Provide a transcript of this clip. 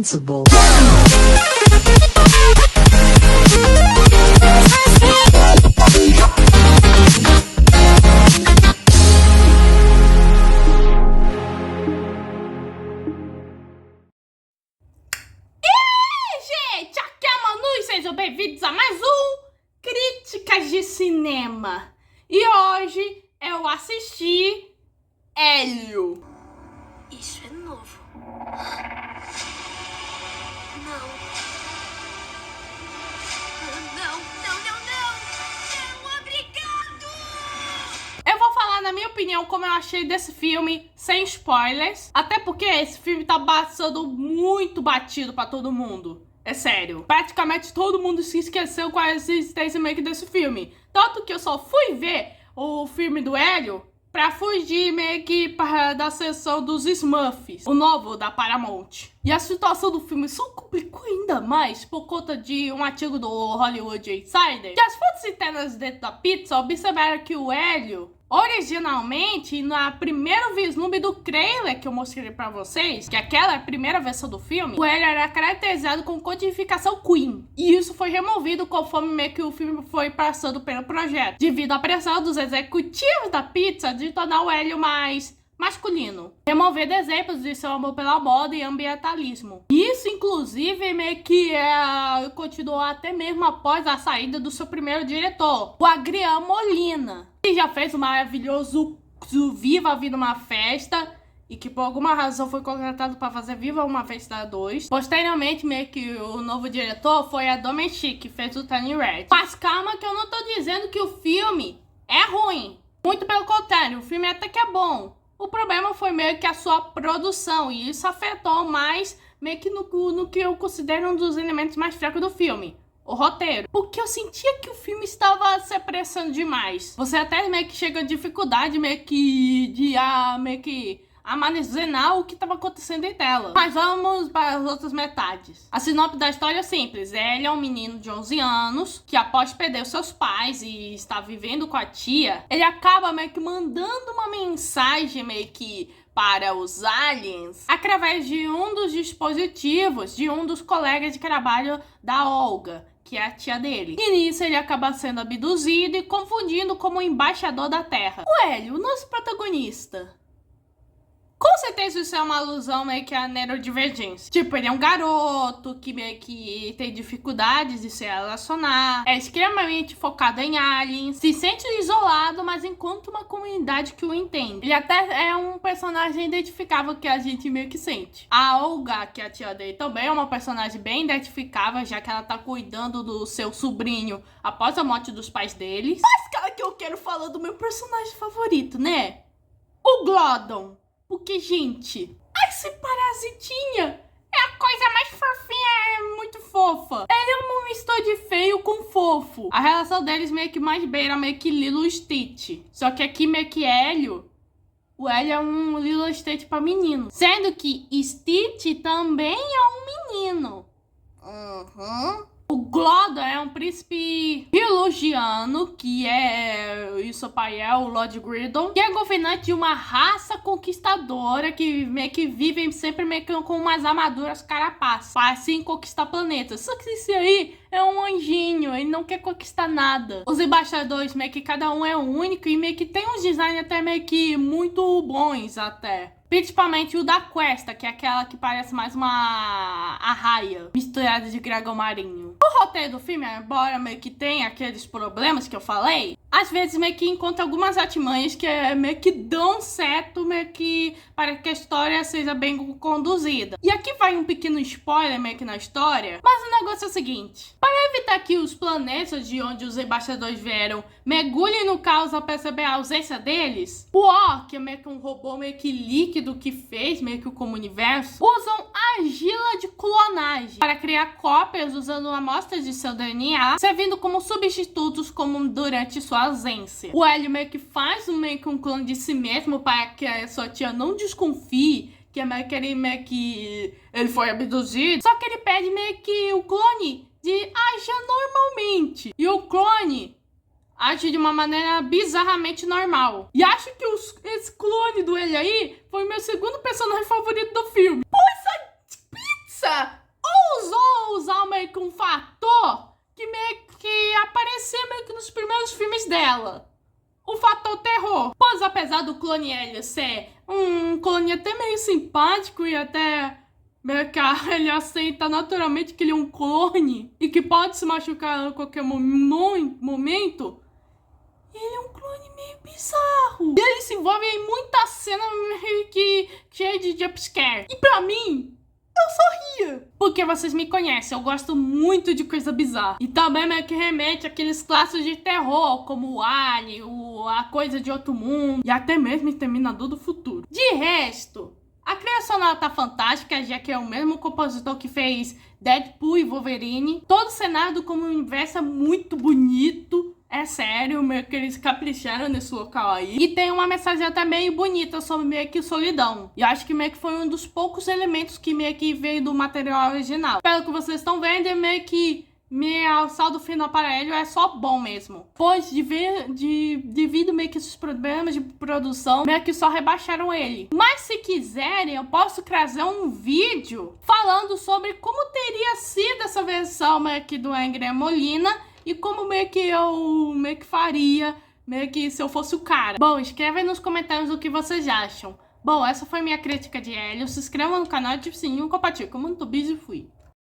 Invincible. Gente, aqui é a Manu e sejam bem-vindos a mais um Críticas de Cinema. E hoje eu assisti Hélio. Isso é novo. Não. Não, obrigado! Eu vou falar na minha opinião como eu achei desse filme, sem spoilers. Até porque esse filme tá passando muito batido pra todo mundo. É sério. Praticamente todo mundo se esqueceu com a existência meio que desse filme. Tanto que eu só fui ver o filme do Hélio pra fugir meio que da sessão dos Smurfs, o novo da Paramount. E a situação do filme só complicou ainda mais por conta de um artigo do Hollywood Insider, que as fontes internas dentro da pizza observaram que o Hélio, originalmente, na primeiro vislumbre do trailer que eu mostrei pra vocês, que aquela é a primeira versão do filme, o Hélio era caracterizado com codificação Queen. E isso foi removido conforme meio que o filme foi passando pelo projeto, devido à pressão dos executivos da pizza de tornar o Hélio mais masculino, removendo exemplos de seu amor pela moda e ambientalismo. Isso, inclusive, meio que continuou até mesmo após a saída do seu primeiro diretor, o Adriano Molina, que já fez o maravilhoso Viva a Vida Uma Festa, e que por alguma razão foi contratado para fazer Viva Uma Festa 2. Posteriormente, meio que o novo diretor foi a Domestic, que fez o Tiny Red. Mas calma que eu não tô dizendo que o filme é ruim. Muito pelo contrário, o filme até que é bom. O problema foi meio que a sua produção, e isso afetou mais meio que no que eu considero um dos elementos mais fracos do filme, o roteiro. Porque eu sentia que o filme estava se apressando demais. Você até meio que chega a dificuldade meio que armazenar o que estava acontecendo em tela. Mas vamos para as outras metades. A sinopse da história é simples. Ele é um menino de 11 anos que, após perder os seus pais e está vivendo com a tia, ele acaba meio que mandando uma mensagem meio que para os aliens através de um dos dispositivos de um dos colegas de trabalho da Olga, que é a tia dele. E nisso ele acaba sendo abduzido e confundido como o embaixador da Terra. O Hélio, o nosso protagonista, com certeza isso é uma alusão meio que à neurodivergência. Tipo, ele é um garoto que meio que tem dificuldades de se relacionar, é extremamente focado em aliens, se sente isolado, mas encontra uma comunidade que o entende. Ele até é um personagem identificável que a gente meio que sente. A Olga, que é a tia dele, também é uma personagem bem identificável, já que ela tá cuidando do seu sobrinho após a morte dos pais deles. Mas, cara, que eu quero falar do meu personagem favorito, né? O Glódon. Porque, gente, esse parasitinha é a coisa mais fofinha, é muito fofa. Ele é uma mistura de feio com fofo. A relação deles meio que mais beira, meio que Lilo e Stitch. Só que aqui meio que Hélio, o Hélio é um Lilo e Stitch pra menino. Sendo que Stitch também é um menino. O Glódon é um príncipe biologiano, que e seu pai é o Lord Gridon, que é governante de uma raça conquistadora que meio que vivem sempre meio que com umas armaduras carapaças, para assim conquistar planetas. Só que esse aí é um anjinho, ele não quer conquistar nada. Os embaixadores meio que cada um é único e meio que tem uns designs até meio que muito bons até. Principalmente o da Questa, que é aquela que parece mais uma arraia misturada de dragão marinho. O roteiro do filme, embora meio que tenha aqueles problemas que eu falei, às vezes meio que encontra algumas artimanhas que meio que dão certo, meio que para que a história seja bem conduzida. E aqui vai um pequeno spoiler meio que na história, mas o negócio é o seguinte: para evitar que os planetas de onde os embaixadores vieram mergulhem no caos ao perceber a ausência deles, o O, que é meio que um robô meio que líquido que fez meio que como universo, usam argila de clonagem para criar cópias usando amostras de seu DNA, servindo como substitutos como durante sua ausência. O Hélio meio que faz meio que um clone de si mesmo para que a sua tia não desconfie que meio que ele foi abduzido, só que ele pede meio que o clone de agir normalmente. E o clone age de uma maneira bizarramente normal. E acho que esse clone do ele aí foi meu segundo personagem favorito do filme. Pô, essa pizza dela o fator terror. Pois apesar do clone Hélio ser um clone até meio simpático e até meio que ele aceita naturalmente que ele é um clone e que pode se machucar a qualquer momento, ele é um clone meio bizarro. E ele se envolve em muita cena meio que cheia de jumpscare. E pra mim, eu sorria. Porque vocês me conhecem, eu gosto muito de coisa bizarra. E também meio que remete àqueles clássicos de terror, como o Alien, A Coisa de Outro Mundo e até mesmo Exterminador do Futuro. De resto, a trilha sonora tá fantástica, já que é o mesmo compositor que fez Deadpool e Wolverine. Todo o cenário como universo é muito bonito. É sério, meio que eles capricharam nesse local aí. E tem uma mensagem até meio bonita sobre meio que solidão. E acho que meio que foi um dos poucos elementos que meio que veio do material original. Pelo que vocês estão vendo, é meio que o saldo final para ele é só bom mesmo. Pois devido meio que esses problemas de produção, meio que só rebaixaram ele. Mas se quiserem, eu posso trazer um vídeo falando sobre como teria sido essa versão meio que do Angry Molina. E como meio que eu faria, meio que se eu fosse o cara. Bom, escreve aí nos comentários o que vocês acham. Bom, essa foi minha crítica de Hélio. Se inscreva no canal, ative o sininho, compartilhe. Como eu tô busy, fui.